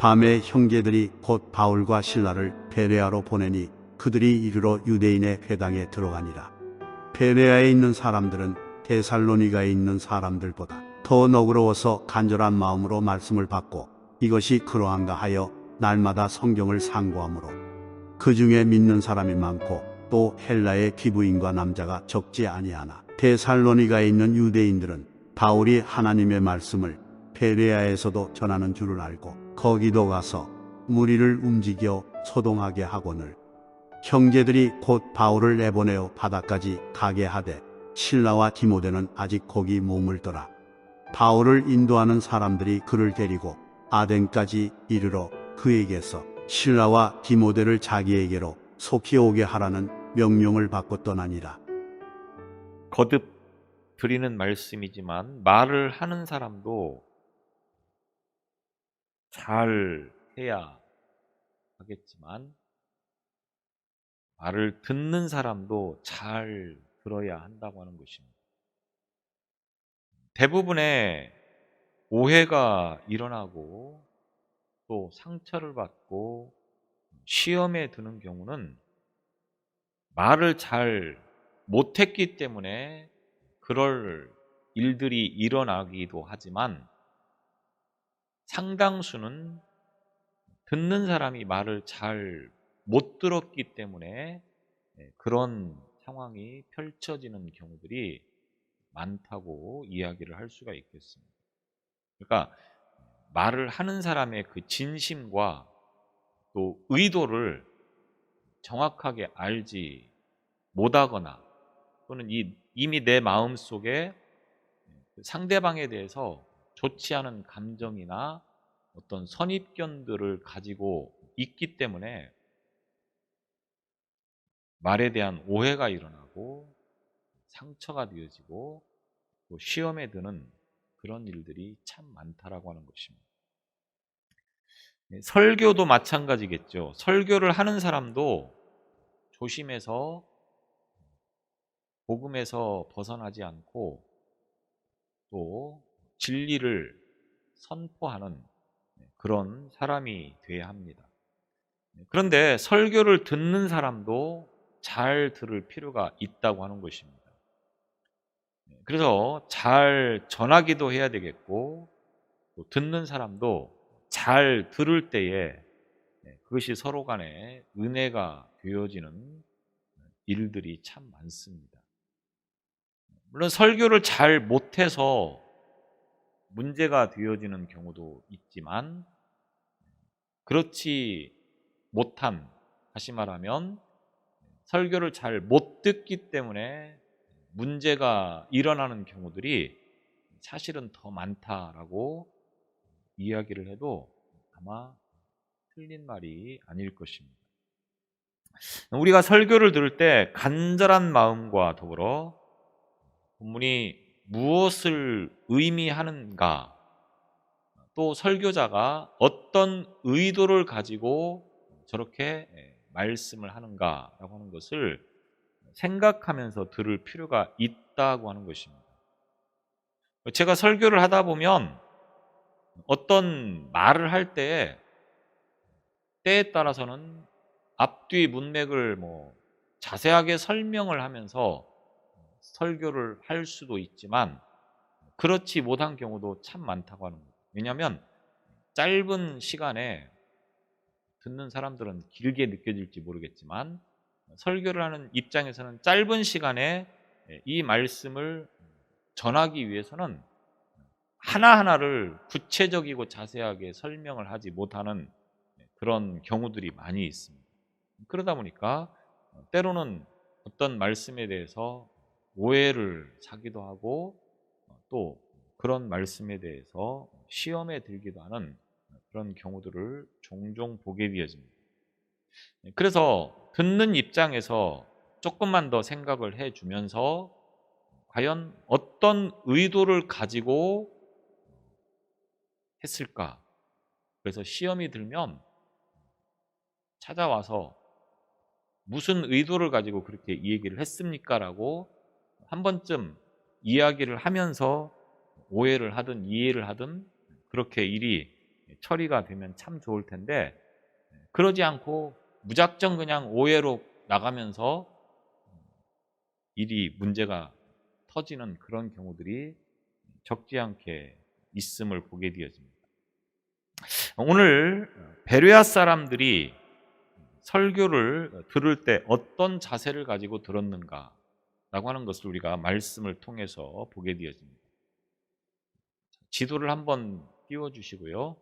밤에 형제들이 곧 바울과 실라를 베레아로 보내니 그들이 이르러 유대인의 회당에 들어가니라. 베레아에 있는 사람들은 데살로니가에 있는 사람들보다 더 너그러워서 간절한 마음으로 말씀을 받고 이것이 그러한가 하여 날마다 성경을 상고하므로 그 중에 믿는 사람이 많고 또 헬라의 기부인과 남자가 적지 아니하나 데살로니가에 있는 유대인들은 바울이 하나님의 말씀을 베레아에서도 전하는 줄을 알고 거기도 가서 무리를 움직여 소동하게 하거늘 형제들이 곧 바울을 내보내어 바다까지 가게 하되 실라와 디모데는 아직 거기 머물더라. 바울을 인도하는 사람들이 그를 데리고 아덴까지 이르러 그에게서 실라와 디모데를 자기에게로 속히 오게 하라는 명령을 받고 떠나니라. 거듭 드리는 말씀이지만 말을 하는 사람도 잘 해야 하겠지만 말을 듣는 사람도 잘 들어야 한다고 하는 것입니다. 대부분의 오해가 일어나고 또 상처를 받고 시험에 드는 경우는 말을 잘 못했기 때문에 그럴 일들이 일어나기도 하지만 상당수는 듣는 사람이 말을 잘 못 들었기 때문에 그런 상황이 펼쳐지는 경우들이 많다고 이야기를 할 수가 있겠습니다. 그러니까 말을 하는 사람의 그 진심과 또 의도를 정확하게 알지 못하거나 또는 이미 내 마음속에 상대방에 대해서 좋지 않은 감정이나 어떤 선입견들을 가지고 있기 때문에 말에 대한 오해가 일어나고 상처가 되어지고 또 시험에 드는 그런 일들이 참 많다라고 하는 것입니다. 설교도 마찬가지겠죠. 설교를 하는 사람도 조심해서 복음에서 벗어나지 않고 또 진리를 선포하는 그런 사람이 되어야 합니다. 그런데 설교를 듣는 사람도 잘 들을 필요가 있다고 하는 것입니다. 그래서 잘 전하기도 해야 되겠고 또 듣는 사람도 잘 들을 때에 그것이 서로 간에 은혜가 되어지는 일들이 참 많습니다. 물론 설교를 잘 못해서 문제가 되어지는 경우도 있지만 그렇지 못한, 다시 말하면 설교를 잘 못 듣기 때문에 문제가 일어나는 경우들이 사실은 더 많다라고 이야기를 해도 아마 틀린 말이 아닐 것입니다. 우리가 설교를 들을 때 간절한 마음과 더불어 본문이 무엇을 의미하는가, 또 설교자가 어떤 의도를 가지고 저렇게 말씀을 하는가라고 하는 것을 생각하면서 들을 필요가 있다고 하는 것입니다. 제가 설교를 하다 보면 어떤 말을 할 때에 따라서는 앞뒤 문맥을 자세하게 설명을 하면서 설교를 할 수도 있지만 그렇지 못한 경우도 참 많다고 하는 거예요. 왜냐하면 짧은 시간에 듣는 사람들은 길게 느껴질지 모르겠지만 설교를 하는 입장에서는 짧은 시간에 이 말씀을 전하기 위해서는 하나하나를 구체적이고 자세하게 설명을 하지 못하는 그런 경우들이 많이 있습니다. 그러다 보니까 때로는 어떤 말씀에 대해서 오해를 사기도 하고 또 그런 말씀에 대해서 시험에 들기도 하는 그런 경우들을 종종 보게 되어집니다. 그래서 듣는 입장에서 조금만 더 생각을 해주면서 과연 어떤 의도를 가지고 했을까? 그래서 시험이 들면 찾아와서 무슨 의도를 가지고 그렇게 이 얘기를 했습니까? 라고 한 번쯤 이야기를 하면서 오해를 하든 이해를 하든 그렇게 일이 처리가 되면 참 좋을 텐데 그러지 않고 무작정 그냥 오해로 나가면서 일이 문제가 터지는 그런 경우들이 적지 않게 있음을 보게 되어집니다. 오늘 베레아 사람들이 설교를 들을 때 어떤 자세를 가지고 들었는가 라고 하는 것을 우리가 말씀을 통해서 보게 되어집니다. 지도를 한번 띄워주시고요.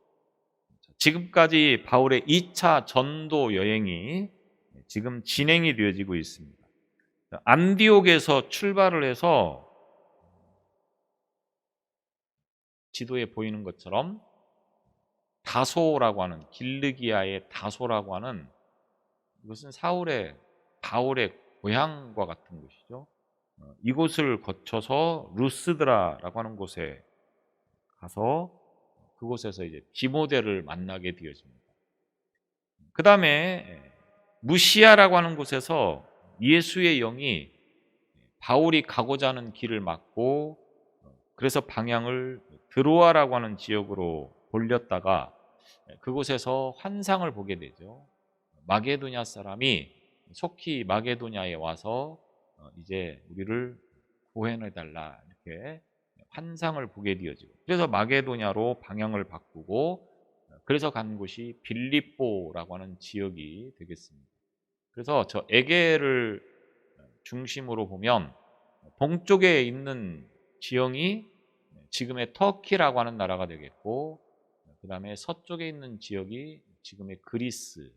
지금까지 바울의 2차 전도 여행이 지금 진행이 되어지고 있습니다. 안디옥에서 출발을 해서 지도에 보이는 것처럼 다소라고 하는, 길르기아의 다소라고 하는, 이것은 바울의 고향과 같은 곳이죠. 이곳을 거쳐서 루스드라라고 하는 곳에 가서 그곳에서 이제 디모데를 만나게 되어집니다. 그 다음에 무시아라고 하는 곳에서 예수의 영이 바울이 가고자 하는 길을 막고 그래서 방향을 드로아라고 하는 지역으로 돌렸다가 그곳에서 환상을 보게 되죠. 마게도냐 사람이 속히 마게도냐에 와서 이제 우리를 구해내달라 이렇게 환상을 보게 되어지고 그래서 마게도냐로 방향을 바꾸고 그래서 간 곳이 빌립보라고 하는 지역이 되겠습니다. 그래서 저 에게를 중심으로 보면 동쪽에 있는 지형이 지금의 터키라고 하는 나라가 되겠고 그 다음에 서쪽에 있는 지역이 지금의 그리스,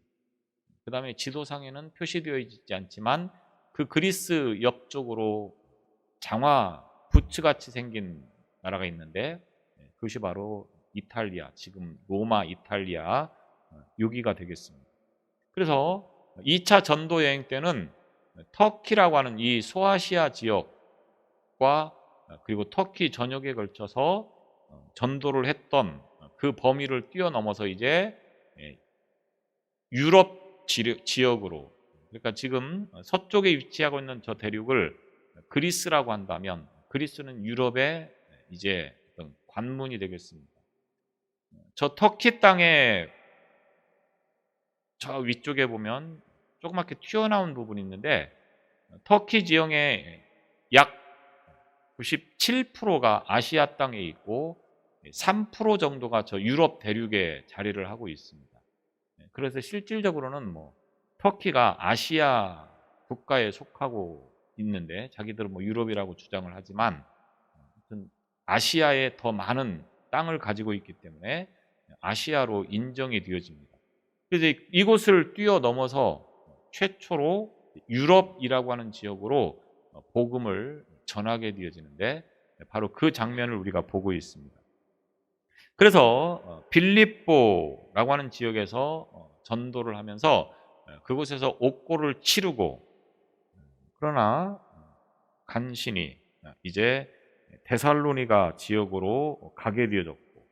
그 다음에 지도상에는 표시되어 있지 않지만 그 그리스 옆쪽으로 장화 부츠같이 생긴 나라가 있는데 그것이 바로 이탈리아, 지금 로마 이탈리아 여기가 되겠습니다. 그래서 2차 전도 여행 때는 터키라고 하는 이 소아시아 지역과 그리고 터키 전역에 걸쳐서 전도를 했던 그 범위를 뛰어넘어서 이제 유럽 지역으로, 그러니까 지금 서쪽에 위치하고 있는 저 대륙을 그리스라고 한다면 그리스는 유럽의 이제 어떤 관문이 되겠습니다. 저 터키 땅에 저 위쪽에 보면 조그맣게 튀어나온 부분이 있는데 터키 지형의 약 97%가 아시아 땅에 있고 3% 정도가 저 유럽 대륙에 자리를 하고 있습니다. 그래서 실질적으로는 터키가 아시아 국가에 속하고 있는데 자기들은 유럽이라고 주장을 하지만 아시아에 더 많은 땅을 가지고 있기 때문에 아시아로 인정이 되어집니다. 그래서 이곳을 뛰어넘어서 최초로 유럽이라고 하는 지역으로 복음을 전하게 되어지는데 바로 그 장면을 우리가 보고 있습니다. 그래서 빌립보라고 하는 지역에서 전도를 하면서 그곳에서 옥고를 치르고 그러나 간신히 이제 데살로니가 지역으로 가게 되어졌고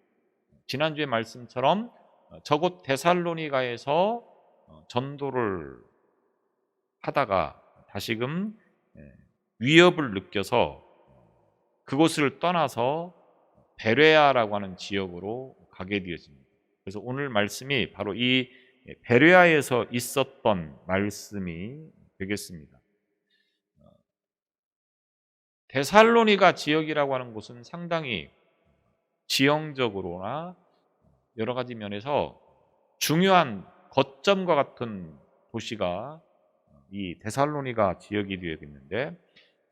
지난주의 말씀처럼 저곳 데살로니가에서 전도를 하다가 다시금 위협을 느껴서 그곳을 떠나서 베레아라고 하는 지역으로 가게 되어집니다. 그래서 오늘 말씀이 바로 이 베레아에서 있었던 말씀이 되겠습니다. 데살로니가 지역이라고 하는 곳은 상당히 지형적으로나 여러 가지 면에서 중요한 거점과 같은 도시가 이 데살로니가 지역이 되어있는데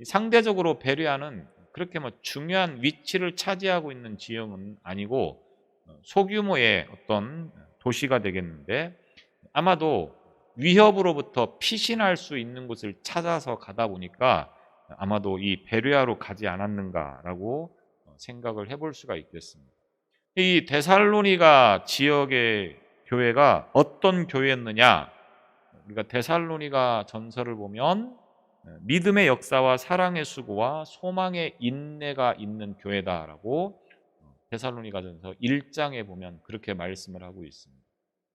상대적으로 베레아는 그렇게 중요한 위치를 차지하고 있는 지형은 아니고 소규모의 어떤 도시가 되겠는데 아마도 위협으로부터 피신할 수 있는 곳을 찾아서 가다 보니까 아마도 이 베레아로 가지 않았는가라고 생각을 해볼 수가 있겠습니다. 이 데살로니가 지역의 교회가 어떤 교회였느냐? 우리가 데살로니가 전서를 보면 믿음의 역사와 사랑의 수고와 소망의 인내가 있는 교회다라고 데살로니가 전서 1장에 보면 그렇게 말씀을 하고 있습니다.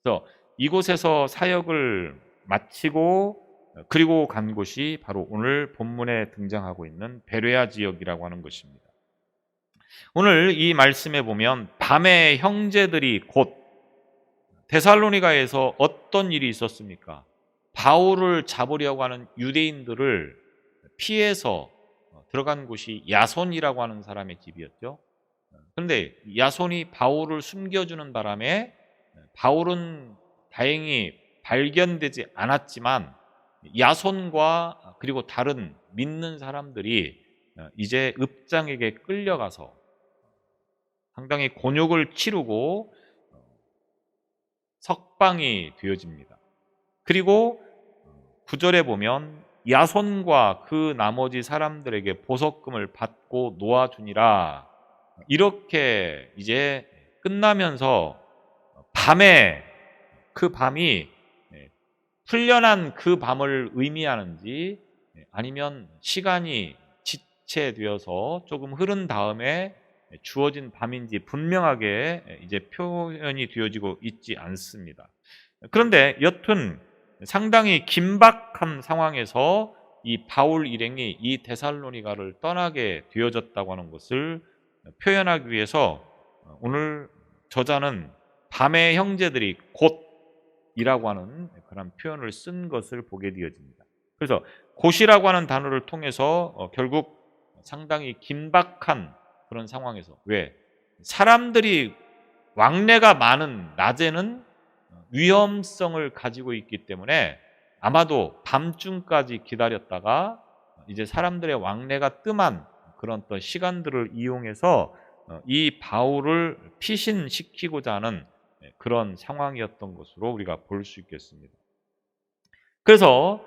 그래서 이곳에서 사역을 마치고 그리고 간 곳이 바로 오늘 본문에 등장하고 있는 베레아 지역이라고 하는 것입니다. 오늘 이 말씀에 보면 밤에 형제들이 곧 데살로니가에서 어떤 일이 있었습니까? 바울을 잡으려고 하는 유대인들을 피해서 들어간 곳이 야손이라고 하는 사람의 집이었죠. 그런데 야손이 바울을 숨겨주는 바람에 바울은 다행히 발견되지 않았지만 야손과 그리고 다른 믿는 사람들이 이제 읍장에게 끌려가서 상당히 곤욕을 치르고 석방이 되어집니다. 그리고 9절에 보면 야손과 그 나머지 사람들에게 보석금을 받고 놓아주니라. 이렇게 이제 끝나면서 밤에 그 밤이 풀려난 그 밤을 의미하는지 아니면 시간이 지체되어서 조금 흐른 다음에 주어진 밤인지 분명하게 이제 표현이 되어지고 있지 않습니다. 그런데 여튼 상당히 긴박한 상황에서 이 바울 일행이 이 데살로니가를 떠나게 되어졌다고 하는 것을 표현하기 위해서 오늘 저자는 밤의 형제들이 곧이라고 하는 그런 표현을 쓴 것을 보게 되어집니다. 그래서 곧이라고 하는 단어를 통해서 결국 상당히 긴박한 그런 상황에서, 왜? 사람들이 왕래가 많은 낮에는 위험성을 가지고 있기 때문에 아마도 밤중까지 기다렸다가 이제 사람들의 왕래가 뜸한 그런 어떤 시간들을 이용해서 이 바울을 피신시키고자 하는 그런 상황이었던 것으로 우리가 볼 수 있겠습니다. 그래서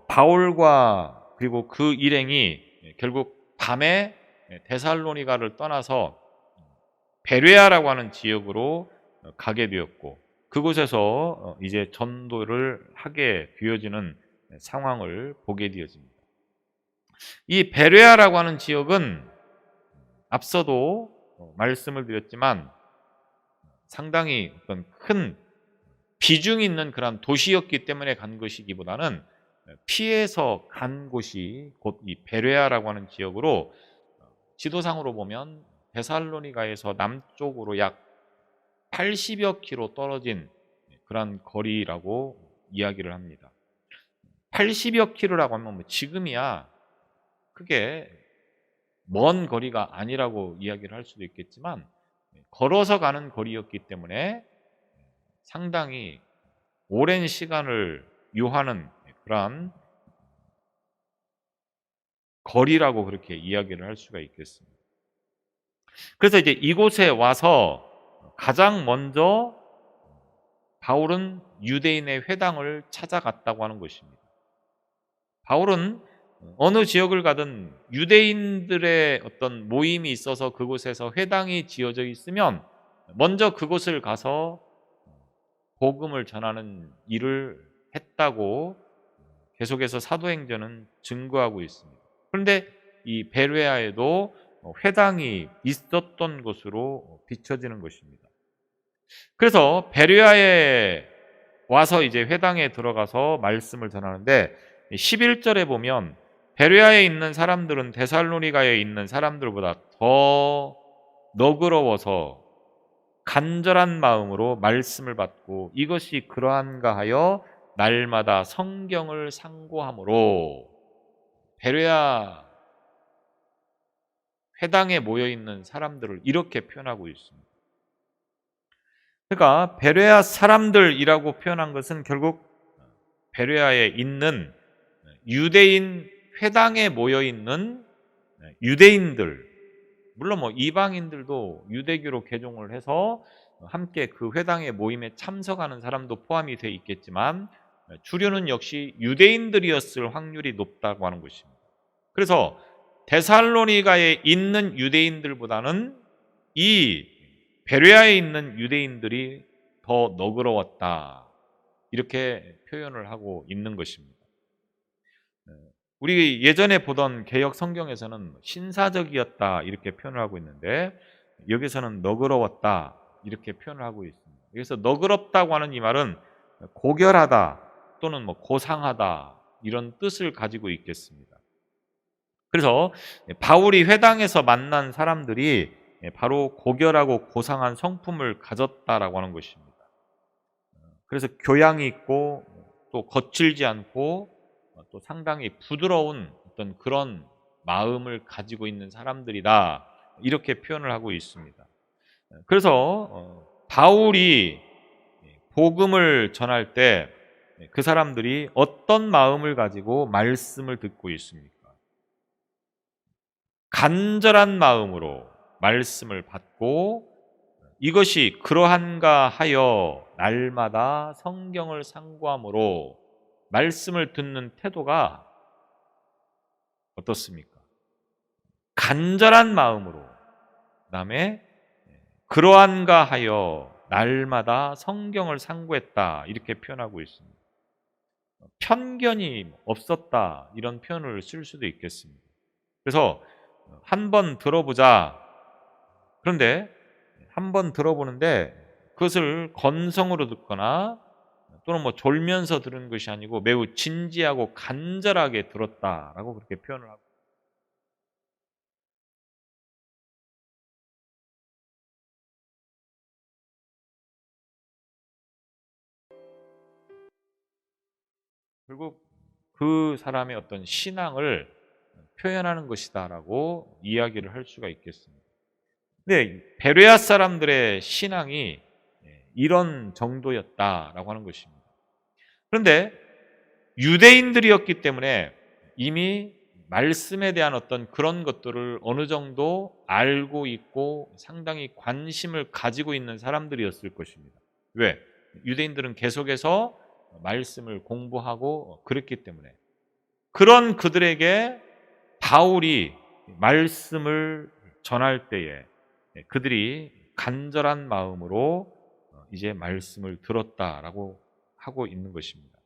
바울과 그리고 그 일행이 결국 밤에 데살로니가를 떠나서 베레아라고 하는 지역으로 가게 되었고, 그곳에서 이제 전도를 하게 되어지는 상황을 보게 되어집니다. 이 베레아라고 하는 지역은 앞서도 말씀을 드렸지만 상당히 어떤 큰 비중이 있는 그런 도시였기 때문에 간 것이기보다는 피해서 간 곳이 곧 이 베레아라고 하는 지역으로, 지도상으로 보면 데살로니가에서 남쪽으로 약 80여 킬로 떨어진 그런 거리라고 이야기를 합니다. 80여 킬로라고 하면 뭐 지금이야 크게 먼 거리가 아니라고 이야기를 할 수도 있겠지만 걸어서 가는 거리였기 때문에 상당히 오랜 시간을 요하는 그런 거리라고 그렇게 이야기를 할 수가 있겠습니다. 그래서 이제 이곳에 와서 가장 먼저 바울은 유대인의 회당을 찾아갔다고 하는 것입니다. 바울은 어느 지역을 가든 유대인들의 어떤 모임이 있어서 그곳에서 회당이 지어져 있으면 먼저 그곳을 가서 복음을 전하는 일을 했다고 계속해서 사도행전은 증거하고 있습니다. 그런데 이 베레아에도 회당이 있었던 것으로 비춰지는 것입니다. 그래서 베레아에 와서 이제 회당에 들어가서 말씀을 전하는데 11절에 보면 베레아에 있는 사람들은 데살로니가에 있는 사람들보다 더 너그러워서 간절한 마음으로 말씀을 받고 이것이 그러한가 하여 날마다 성경을 상고함으로, 베레아 회당에 모여 있는 사람들을 이렇게 표현하고 있습니다. 그러니까 베레아 사람들이라고 표현한 것은 결국 베레아에 있는 유대인 회당에 모여 있는 유대인들, 물론 뭐 이방인들도 유대교로 개종을 해서 함께 그 회당의 모임에 참석하는 사람도 포함이 되어 있겠지만 주류는 역시 유대인들이었을 확률이 높다고 하는 것입니다. 그래서 데살로니가에 있는 유대인들보다는 이 베레아에 있는 유대인들이 더 너그러웠다, 이렇게 표현을 하고 있는 것입니다. 우리 예전에 보던 개역 성경에서는 신사적이었다 이렇게 표현을 하고 있는데 여기서는 너그러웠다 이렇게 표현을 하고 있습니다. 여기서 너그럽다고 하는 이 말은 고결하다 또는 뭐 고상하다 이런 뜻을 가지고 있겠습니다. 그래서 바울이 회당에서 만난 사람들이 바로 고결하고 고상한 성품을 가졌다라고 하는 것입니다. 그래서 교양이 있고 또 거칠지 않고 또 상당히 부드러운 어떤 그런 마음을 가지고 있는 사람들이다. 이렇게 표현을 하고 있습니다. 그래서 바울이 복음을 전할 때 그 사람들이 어떤 마음을 가지고 말씀을 듣고 있습니까? 간절한 마음으로 말씀을 받고 이것이 그러한가 하여 날마다 성경을 상고함으로 말씀을 듣는 태도가 어떻습니까? 간절한 마음으로, 그다음에 그러한가 하여 날마다 성경을 상고했다 이렇게 표현하고 있습니다. 편견이 없었다 이런 표현을 쓸 수도 있겠습니다. 그래서 한번 들어보자. 그런데 한번 들어보는데 그것을 건성으로 듣거나 또는 뭐 졸면서 들은 것이 아니고 매우 진지하고 간절하게 들었다라고 그렇게 표현을 하고. 결국 그 사람의 어떤 신앙을 표현하는 것이다라고 이야기를 할 수가 있겠습니다. 근데 베레아 사람들의 신앙이 이런 정도였다라고 하는 것입니다. 그런데 유대인들이었기 때문에 이미 말씀에 대한 어떤 그런 것들을 어느 정도 알고 있고 상당히 관심을 가지고 있는 사람들이었을 것입니다. 왜? 유대인들은 계속해서 말씀을 공부하고 그랬기 때문에 그런 그들에게 바울이 말씀을 전할 때에 그들이 간절한 마음으로 이제 말씀을 들었다라고 하고 있는 것입니다.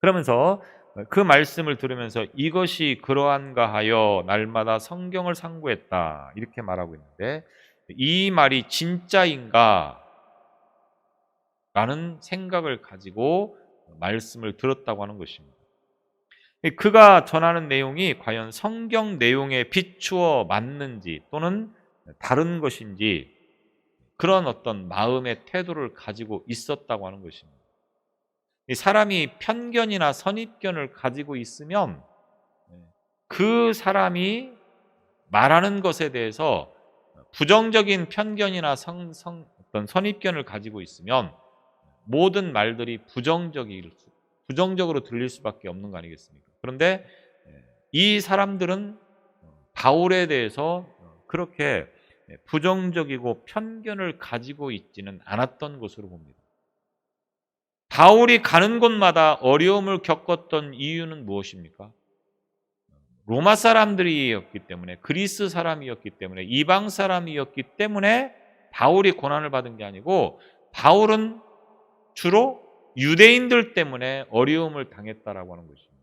그러면서 그 말씀을 들으면서 이것이 그러한가 하여 날마다 성경을 상고했다 이렇게 말하고 있는데 이 말이 진짜인가 라는 생각을 가지고 말씀을 들었다고 하는 것입니다. 그가 전하는 내용이 과연 성경 내용에 비추어 맞는지 또는 다른 것인지 그런 어떤 마음의 태도를 가지고 있었다고 하는 것입니다. 사람이 편견이나 선입견을 가지고 있으면 그 사람이 말하는 것에 대해서 부정적인 편견이나 어떤 선입견을 가지고 있으면 모든 말들이 부정적으로 들릴 수밖에 없는 거 아니겠습니까? 그런데 이 사람들은 바울에 대해서 그렇게 부정적이고 편견을 가지고 있지는 않았던 것으로 봅니다. 바울이 가는 곳마다 어려움을 겪었던 이유는 무엇입니까? 로마 사람들이었기 때문에, 그리스 사람이었기 때문에, 이방 사람이었기 때문에 바울이 고난을 받은 게 아니고 바울은 주로 유대인들 때문에 어려움을 당했다라고 하는 것입니다.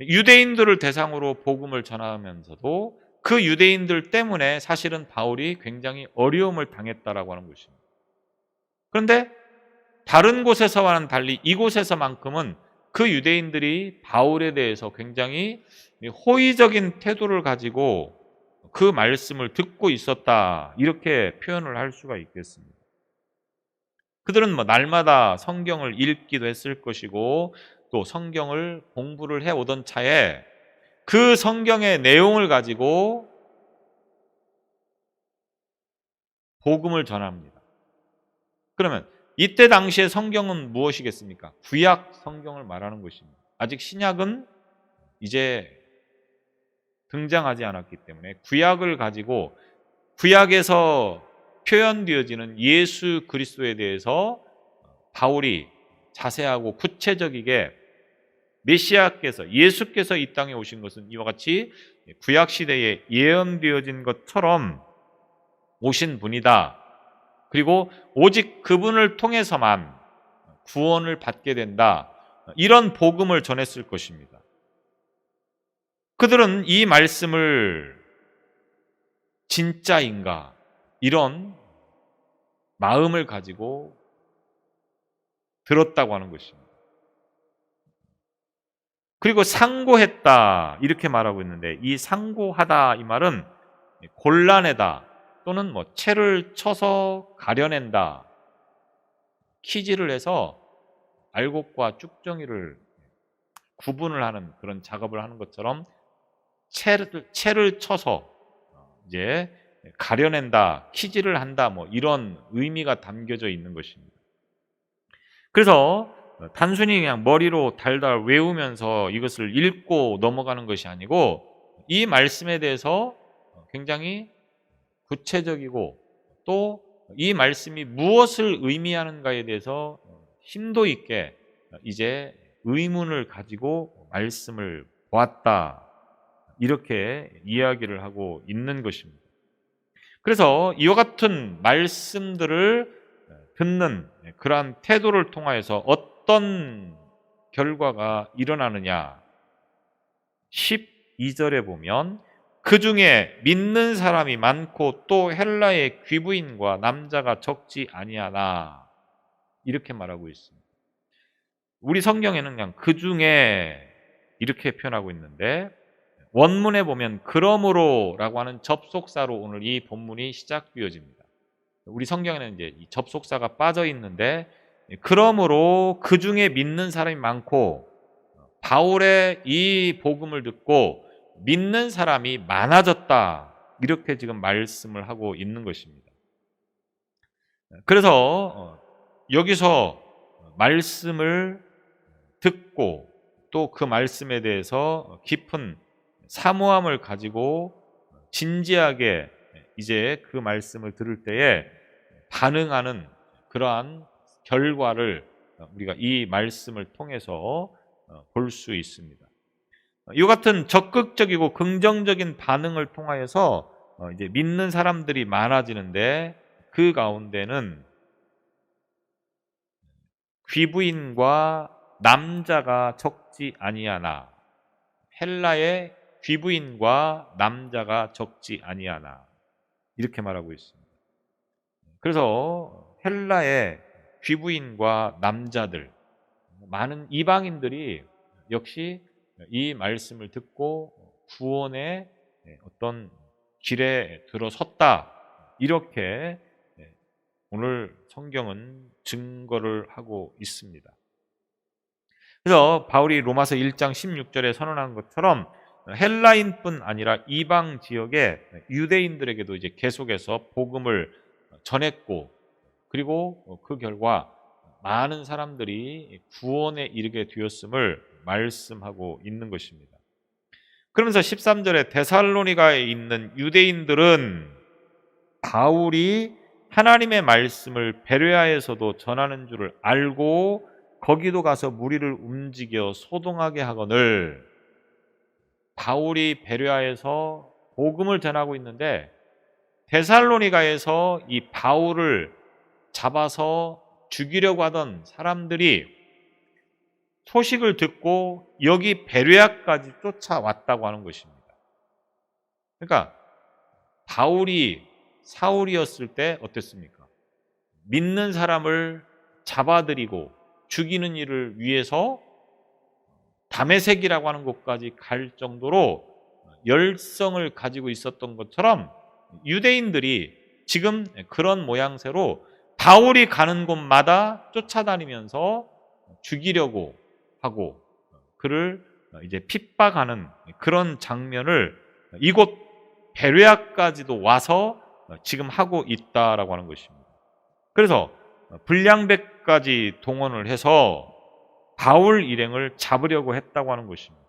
유대인들을 대상으로 복음을 전하면서도 그 유대인들 때문에 사실은 바울이 굉장히 어려움을 당했다라고 하는 것입니다. 그런데 다른 곳에서와는 달리 이곳에서만큼은 그 유대인들이 바울에 대해서 굉장히 호의적인 태도를 가지고 그 말씀을 듣고 있었다 이렇게 표현을 할 수가 있겠습니다. 그들은 뭐 날마다 성경을 읽기도 했을 것이고 또 성경을 공부를 해오던 차에 그 성경의 내용을 가지고 복음을 전합니다. 그러면 이때 당시의 성경은 무엇이겠습니까? 구약 성경을 말하는 것입니다. 아직 신약은 이제 등장하지 않았기 때문에 구약을 가지고 구약에서 표현되어지는 예수 그리스도에 대해서 바울이 자세하고 구체적이게 메시아께서 예수께서 이 땅에 오신 것은 이와 같이 구약 시대에 예언되어진 것처럼 오신 분이다. 그리고 오직 그분을 통해서만 구원을 받게 된다. 이런 복음을 전했을 것입니다. 그들은 이 말씀을 진짜인가? 이런 마음을 가지고 들었다고 하는 것입니다. 그리고 상고했다 이렇게 말하고 있는데 이 상고하다 이 말은 곤란하다 또는 뭐 채를 쳐서 가려낸다 키질을 해서 알곡과 쭉정이를 구분을 하는 그런 작업을 하는 것처럼 채를 쳐서 이제 가려낸다, 키질을 한다, 뭐 이런 의미가 담겨져 있는 것입니다. 그래서 단순히 그냥 머리로 달달 외우면서 이것을 읽고 넘어가는 것이 아니고 이 말씀에 대해서 굉장히 구체적이고 또 이 말씀이 무엇을 의미하는가에 대해서 심도 있게 이제 의문을 가지고 말씀을 보았다, 이렇게 이야기를 하고 있는 것입니다. 그래서 이와 같은 말씀들을 듣는 그러한 태도를 통하여서 어떤 결과가 일어나느냐, 12절에 보면 그 중에 믿는 사람이 많고 또 헬라의 귀부인과 남자가 적지 아니하나, 이렇게 말하고 있습니다. 우리 성경에는 그냥 그 중에 이렇게 표현하고 있는데 원문에 보면 그러므로라고 하는 접속사로 오늘 이 본문이 시작되어집니다. 우리 성경에는 이제 이 접속사가 빠져 있는데 그러므로 그 중에 믿는 사람이 많고 바울의 이 복음을 듣고 믿는 사람이 많아졌다, 이렇게 지금 말씀을 하고 있는 것입니다. 그래서 여기서 말씀을 듣고 또 그 말씀에 대해서 깊은 사모함을 가지고 진지하게 이제 그 말씀을 들을 때에 반응하는 그러한 결과를 우리가 이 말씀을 통해서 볼 수 있습니다. 이 같은 적극적이고 긍정적인 반응을 통하여서 이제 믿는 사람들이 많아지는데 그 가운데는 귀부인과 남자가 적지 아니하나, 헬라의 귀부인과 남자가 적지 아니하나, 이렇게 말하고 있습니다. 그래서 헬라의 귀부인과 남자들, 많은 이방인들이 역시 이 말씀을 듣고 구원의 어떤 길에 들어섰다, 이렇게 오늘 성경은 증거를 하고 있습니다. 그래서 바울이 로마서 1장 16절에 선언한 것처럼 헬라인뿐 아니라 이방 지역의 유대인들에게도 이제 계속해서 복음을 전했고, 그리고 그 결과 많은 사람들이 구원에 이르게 되었음을 말씀하고 있는 것입니다. 그러면서 13절에 데살로니가에 있는 유대인들은 바울이 하나님의 말씀을 베레아에서도 전하는 줄을 알고 거기도 가서 무리를 움직여 소동하게 하거늘, 바울이 베레아에서 복음을 전하고 있는데 데살로니가에서 이 바울을 잡아서 죽이려고 하던 사람들이 소식을 듣고 여기 베레아까지 쫓아왔다고 하는 것입니다. 그러니까 바울이 사울이었을 때 어땠습니까? 믿는 사람을 잡아들이고 죽이는 일을 위해서 다메섹이라고 하는 곳까지 갈 정도로 열성을 가지고 있었던 것처럼 유대인들이 지금 그런 모양새로 바울이 가는 곳마다 쫓아다니면서 죽이려고 하고 그를 이제 핍박하는 그런 장면을 이곳 베레아까지도 와서 지금 하고 있다라고 하는 것입니다. 그래서 불량배까지 동원을 해서 바울 일행을 잡으려고 했다고 하는 것입니다.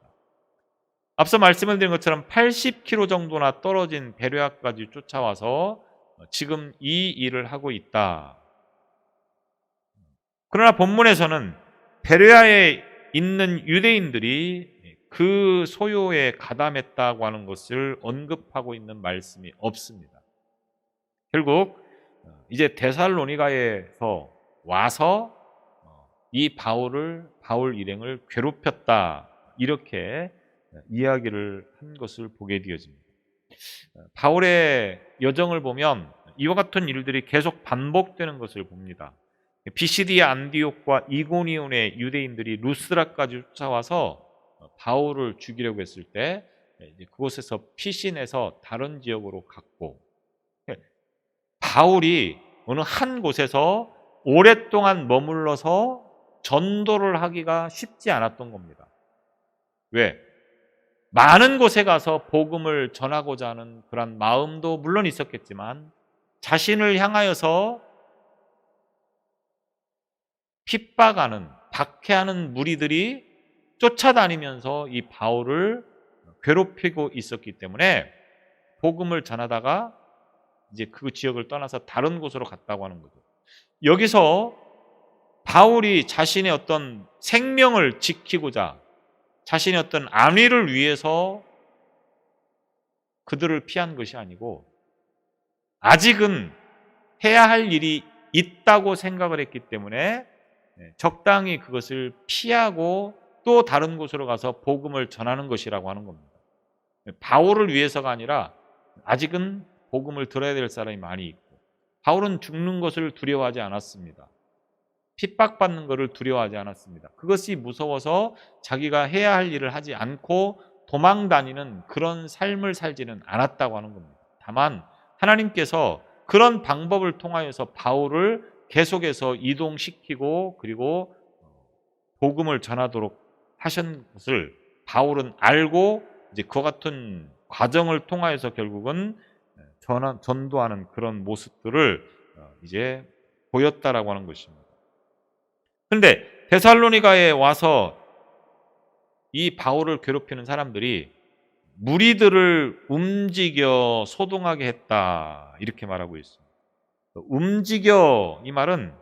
앞서 말씀을 드린 것처럼 80km 정도나 떨어진 베레아까지 쫓아와서 지금 이 일을 하고 있다. 그러나 본문에서는 베레아에 있는 유대인들이 그 소요에 가담했다고 하는 것을 언급하고 있는 말씀이 없습니다. 결국 이제 데살로니가에서 와서 이 바울 일행을 괴롭혔다, 이렇게 이야기를 한 것을 보게 되어집니다. 바울의 여정을 보면 이와 같은 일들이 계속 반복되는 것을 봅니다. 비시디아 안디옥과 이고니온의 유대인들이 루스라까지 쫓아와서 바울을 죽이려고 했을 때 그곳에서 피신해서 다른 지역으로 갔고, 바울이 어느 한 곳에서 오랫동안 머물러서 전도를 하기가 쉽지 않았던 겁니다. 왜? 많은 곳에 가서 복음을 전하고자 하는 그런 마음도 물론 있었겠지만 자신을 향하여서 핍박하는, 박해하는 무리들이 쫓아다니면서 이 바울을 괴롭히고 있었기 때문에 복음을 전하다가 이제 그 지역을 떠나서 다른 곳으로 갔다고 하는 거죠. 여기서 바울이 자신의 어떤 생명을 지키고자 자신의 어떤 안위를 위해서 그들을 피한 것이 아니고 아직은 해야 할 일이 있다고 생각을 했기 때문에 적당히 그것을 피하고 또 다른 곳으로 가서 복음을 전하는 것이라고 하는 겁니다. 바울을 위해서가 아니라 아직은 복음을 들어야 될 사람이 많이 있고 바울은 죽는 것을 두려워하지 않았습니다. 핍박받는 것을 두려워하지 않았습니다. 그것이 무서워서 자기가 해야 할 일을 하지 않고 도망다니는 그런 삶을 살지는 않았다고 하는 겁니다. 다만 하나님께서 그런 방법을 통하여서 바울을 계속해서 이동시키고 그리고 복음을 전하도록 하신 것을 바울은 알고 이제 그와 같은 과정을 통하여서 결국은 전도하는 그런 모습들을 이제 보였다라고 하는 것입니다. 그런데 데살로니가에 와서 이 바울을 괴롭히는 사람들이 무리들을 움직여 소동하게 했다 이렇게 말하고 있습니다. 움직여 이 말은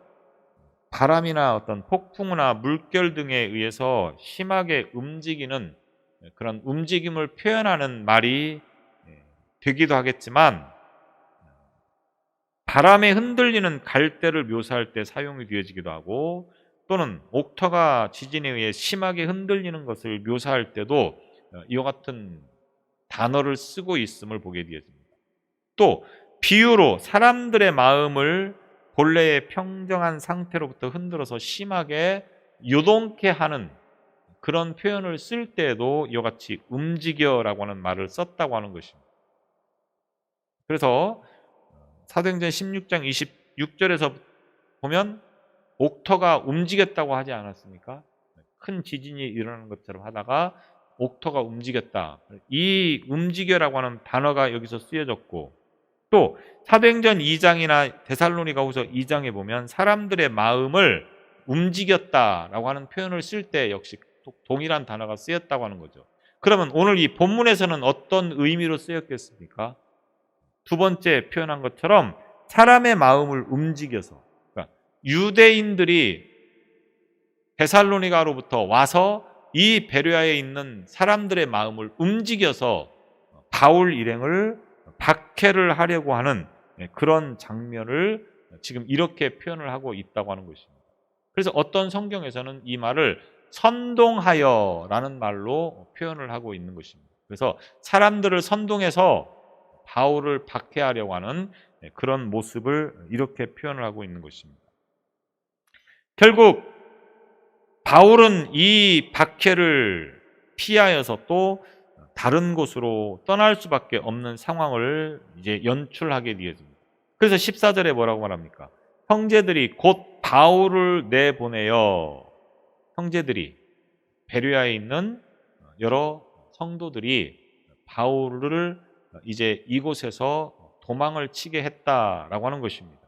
바람이나 어떤 폭풍이나 물결 등에 의해서 심하게 움직이는 그런 움직임을 표현하는 말이 되기도 하겠지만 바람에 흔들리는 갈대를 묘사할 때 사용이 되어지기도 하고 또는 옥터가 지진에 의해 심하게 흔들리는 것을 묘사할 때도 이와 같은 단어를 쓰고 있음을 보게 되어집니다. 또 비유로 사람들의 마음을 본래의 평정한 상태로부터 흔들어서 심하게 요동케 하는 그런 표현을 쓸 때에도 이와 같이 움직여라고 하는 말을 썼다고 하는 것입니다. 그래서 사도행전 16장 26절에서 보면 옥터가 움직였다고 하지 않았습니까? 큰 지진이 일어나는 것처럼 하다가 옥터가 움직였다. 이 움직여라고 하는 단어가 여기서 쓰여졌고 또 사도행전 2장이나 데살로니가후서 2장에 보면 사람들의 마음을 움직였다라고 하는 표현을 쓸 때 역시 동일한 단어가 쓰였다고 하는 거죠. 그러면 오늘 이 본문에서는 어떤 의미로 쓰였겠습니까? 두 번째 표현한 것처럼 사람의 마음을 움직여서 그러니까 유대인들이 데살로니가로부터 와서 이 베레아에 있는 사람들의 마음을 움직여서 바울 일행을 박해를 하려고 하는 그런 장면을 지금 이렇게 표현을 하고 있다고 하는 것입니다. 그래서 어떤 성경에서는 이 말을 선동하여라는 말로 표현을 하고 있는 것입니다. 그래서 사람들을 선동해서 바울을 박해하려고 하는 그런 모습을 이렇게 표현을 하고 있는 것입니다. 결국 바울은 이 박해를 피하여서 또 다른 곳으로 떠날 수밖에 없는 상황을 이제 연출하게 되어집니다. 그래서 14절에 뭐라고 말합니까? 형제들이 곧 바울을 내보내어 형제들이 베레아에 있는 여러 성도들이 바울을 이제 이곳에서 도망을 치게 했다라고 하는 것입니다.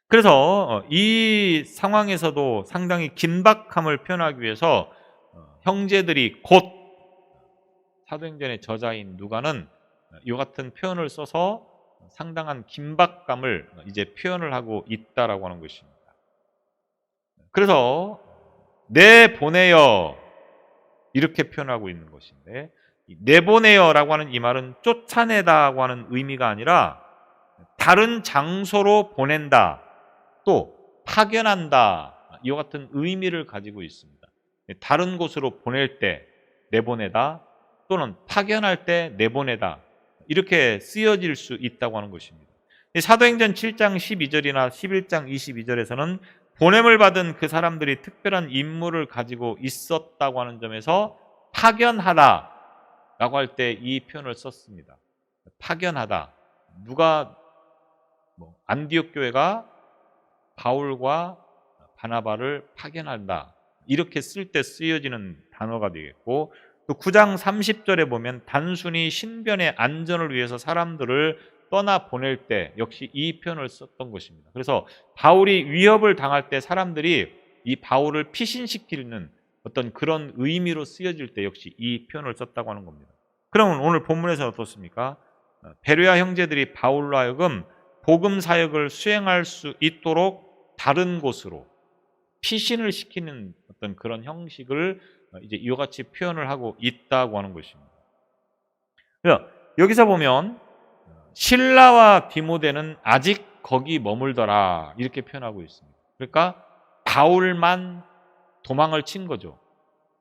그래서 이 상황에서도 상당히 긴박함을 표현하기 위해서 형제들이 곧 사도행전의 저자인 누가는 이 같은 표현을 써서 상당한 긴박감을 이제 표현을 하고 있다라고 하는 것입니다. 그래서 내보내어 이렇게 표현하고 있는 것인데 내보내어라고 하는 이 말은 쫓아내다라고 하는 의미가 아니라 다른 장소로 보낸다 또 파견한다 이와 같은 의미를 가지고 있습니다. 다른 곳으로 보낼 때 내보내다 또는 파견할 때 내보내다 이렇게 쓰여질 수 있다고 하는 것입니다. 사도행전 7장 12절이나 11장 22절에서는 보냄을 받은 그 사람들이 특별한 임무를 가지고 있었다고 하는 점에서 파견하다 라고 할 때 이 표현을 썼습니다. 파견하다. 누가 안디옥 교회가 바울과 바나바를 파견한다. 이렇게 쓸 때 쓰여지는 단어가 되겠고, 또 9장 30절에 보면 단순히 신변의 안전을 위해서 사람들을 떠나 보낼 때 역시 이 표현을 썼던 것입니다. 그래서 바울이 위협을 당할 때 사람들이 이 바울을 피신시키는 어떤 그런 의미로 쓰여질 때 역시 이 표현을 썼다고 하는 겁니다. 그러면 오늘 본문에서는 어떻습니까? 베레아 형제들이 바울로 하여금 복음 사역을 수행할 수 있도록 다른 곳으로 피신을 시키는 어떤 그런 형식을 이제 이와 같이 표현을 하고 있다고 하는 것입니다. 여기서 보면 실라와 디모데는 아직 거기 머물더라 이렇게 표현하고 있습니다. 그러니까 바울만 도망을 친 거죠.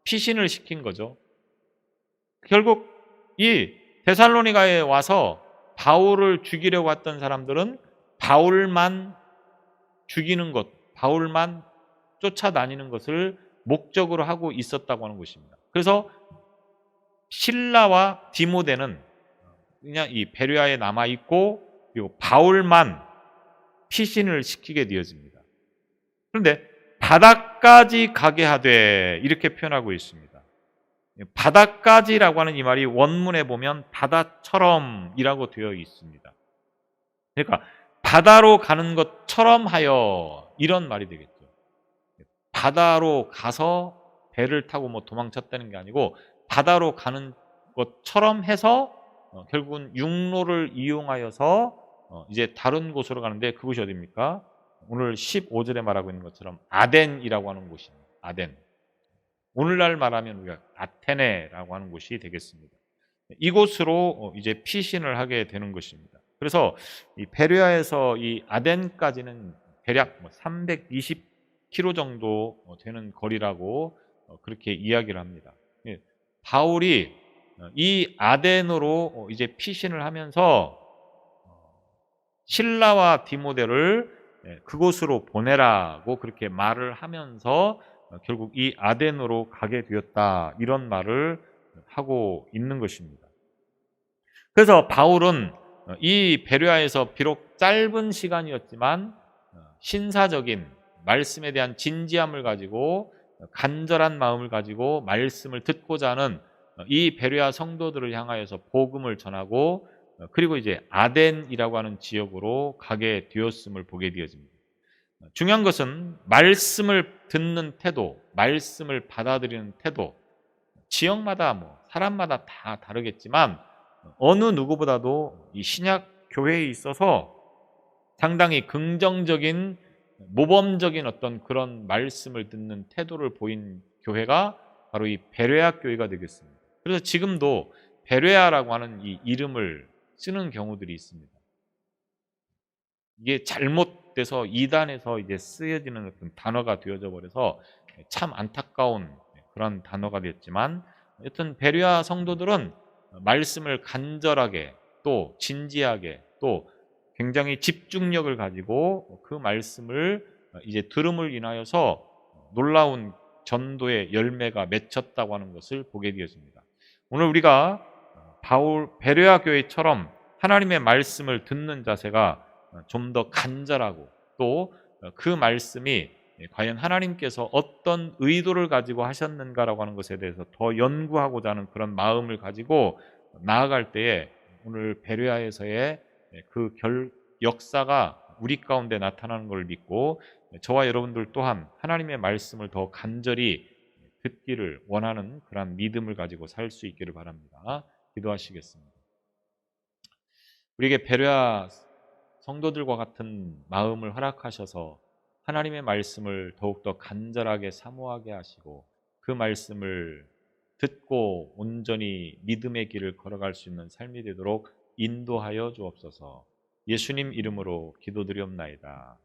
피신을 시킨 거죠. 결국 이 데살로니가에 와서 바울을 죽이려고 했던 사람들은 바울만 죽이는 것, 바울만 쫓아다니는 것을 목적으로 하고 있었다고 하는 것입니다. 그래서 실라와 디모데는 그냥 이 베레아에 남아 있고, 그리고 바울만 피신을 시키게 되어집니다. 그런데 바다까지 가게 하되 이렇게 표현하고 있습니다. 바다까지라고 하는 이 말이 원문에 보면 바다처럼이라고 되어 있습니다. 그러니까 바다로 가는 것처럼 하여 이런 말이 되겠죠. 바다로 가서 배를 타고 뭐 도망쳤다는 게 아니고 바다로 가는 것처럼 해서 결국은 육로를 이용하여서 이제 다른 곳으로 가는데, 그곳이 어디입니까? 오늘 15절에 말하고 있는 것처럼 아덴이라고 하는 곳입니다. 아덴. 오늘날 말하면 우리가 아테네라고 하는 곳이 되겠습니다. 이곳으로 이제 피신을 하게 되는 것입니다. 그래서 이 베레아에서 이 아덴까지는 대략 320km 정도 되는 거리라고 그렇게 이야기를 합니다. 바울이 이 아덴으로 이제 피신을 하면서 실라와 디모데를 그곳으로 보내라고 그렇게 말을 하면서 결국 이 아덴으로 가게 되었다, 이런 말을 하고 있는 것입니다. 그래서 바울은 이 베레아에서 비록 짧은 시간이었지만 신사적인 말씀에 대한 진지함을 가지고 간절한 마음을 가지고 말씀을 듣고자 하는 이 베레아 성도들을 향하여서 복음을 전하고, 그리고 이제 아덴이라고 하는 지역으로 가게 되었음을 보게 되어집니다. 중요한 것은 말씀을 듣는 태도, 말씀을 받아들이는 태도, 지역마다 사람마다 다 다르겠지만 어느 누구보다도 이 신약 교회에 있어서 상당히 긍정적인 모범적인 어떤 그런 말씀을 듣는 태도를 보인 교회가 바로 이 베레아 교회가 되겠습니다. 그래서 지금도 베레아라고 하는 이 이름을 쓰는 경우들이 있습니다. 이게 잘못돼서 이단에서 이제 쓰여지는 어떤 단어가 되어져 버려서 참 안타까운 그런 단어가 됐지만, 여튼 베레아 성도들은 말씀을 간절하게 또 진지하게 또 굉장히 집중력을 가지고 그 말씀을 이제 들음을 인하여서 놀라운 전도의 열매가 맺혔다고 하는 것을 보게 되었습니다. 오늘 우리가 베레아 교회처럼 하나님의 말씀을 듣는 자세가 좀 더 간절하고 또 그 말씀이 과연 하나님께서 어떤 의도를 가지고 하셨는가라고 하는 것에 대해서 더 연구하고자 하는 그런 마음을 가지고 나아갈 때에 오늘 베레아에서의 그 역사가 우리 가운데 나타나는 걸 믿고, 저와 여러분들 또한 하나님의 말씀을 더 간절히 듣기를 원하는 그런 믿음을 가지고 살 수 있기를 바랍니다. 기도하시겠습니다. 우리에게 베레아 성도들과 같은 마음을 허락하셔서 하나님의 말씀을 더욱더 간절하게 사모하게 하시고 그 말씀을 듣고 온전히 믿음의 길을 걸어갈 수 있는 삶이 되도록 인도하여 주옵소서. 예수님 이름으로 기도드리옵나이다.